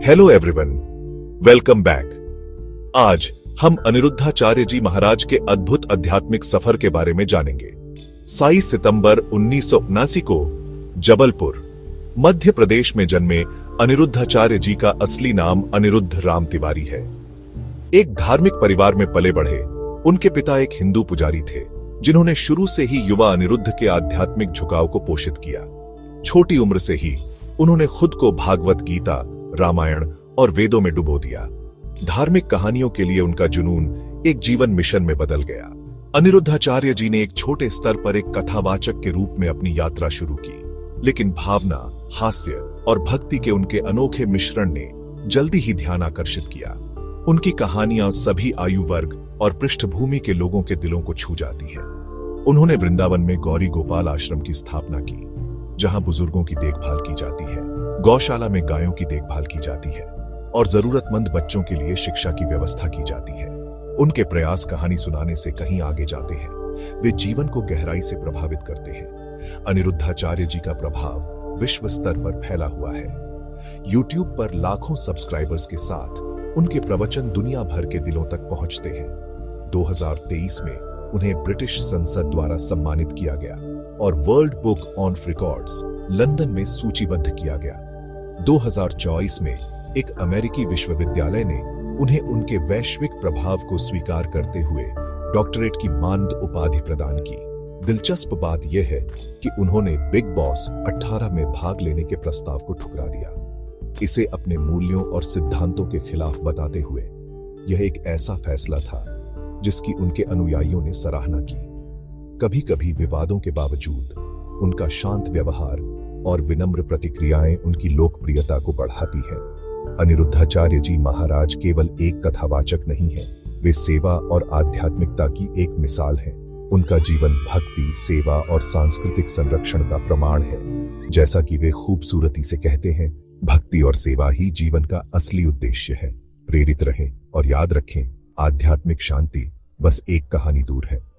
Hello everyone, welcome back. आज हम अनिरुद्धाचार्य जी महाराज के अद्भुत आध्यात्मिक सफर के बारे में जानेंगे। 27 सितंबर 1979 को जबलपुर, मध्य प्रदेश में जन्मे अनिरुद्धाचार्य जी का असली नाम अनिरुद्ध राम तिवारी है। एक धार्मिक परिवार में पले बढ़े उनके पिता एक हिंदू पुजारी थे, जिन्होंने शुरू से ही युवा अनिरुद्ध के आध्यात्मिक झुकाव को पोषित किया। छोटी उम्र से ही उन्होंने खुद को भागवत गीता, रामायण और वेदों में डुबो दिया। धार्मिक कहानियों के लिए उनका जुनून एक जीवन मिशन में बदल गया। अनिरुद्धाचार्य जी ने एक छोटे स्तर पर एक कथावाचक के रूप में अपनी यात्रा शुरू की, लेकिन भावना, हास्य और भक्ति के उनके अनोखे मिश्रण ने जल्दी ही ध्यान आकर्षित किया। उनकी कहानियां सभी आयु वर्ग और पृष्ठभूमि के लोगों के दिलों को छू जाती हैं। उन्होंने वृंदावन में गौरी गोपाल आश्रम की स्थापना की, जहां बुजुर्गों की देखभाल की जाती है, गौशाला में गायों की देखभाल की जाती है और जरूरतमंद बच्चों के लिए शिक्षा की व्यवस्था की जाती है। उनके प्रयास कहानी सुनाने से कहीं आगे जाते हैं, वे जीवन को गहराई से प्रभावित करते हैं। अनिरुद्धाचार्य जी का प्रभाव विश्व स्तर पर फैला हुआ है। यूट्यूब पर लाखों सब्सक्राइबर्स के साथ उनके प्रवचन दुनिया भर के दिलों तक पहुंचते हैं। 2023 में उन्हें ब्रिटिश संसद द्वारा सम्मानित किया गया और world book of records London में सूचीबद्ध किया गया। 2024 में एक अमेरिकी विश्वविद्यालय ने उन्हें उनके वैश्विक प्रभाव को स्वीकार करते हुए डॉक्टरेट की मानद उपाधि प्रदान की। दिलचस्प बात यह है कि उन्होंने बिग बॉस 18 में भाग लेने के प्रस्ताव को ठुकरा दिया, इसे अपने मूल्यों और सिद्धांतों के खिलाफ बताते हुए। यह एक ऐसा फैसला था जिसकी उनके अनुयायियों ने सराहना की। कभी कभी विवादों के बावजूद उनका शांत व्यवहार और विनम्र प्रतिक्रियाएं उनकी लोकप्रियता को बढ़ाती हैं। अनिरुद्धाचार्य जी महाराज केवल एक कथावाचक नहीं है, वे सेवा और आध्यात्मिकता की एक मिसाल है। उनका जीवन भक्ति, सेवा और सांस्कृतिक संरक्षण का प्रमाण है। जैसा कि वे खूबसूरती से कहते हैं, भक्ति और सेवा ही जीवन का असली उद्देश्य है। प्रेरित रहें और याद रखें, आध्यात्मिक शांति बस एक कहानी दूर है।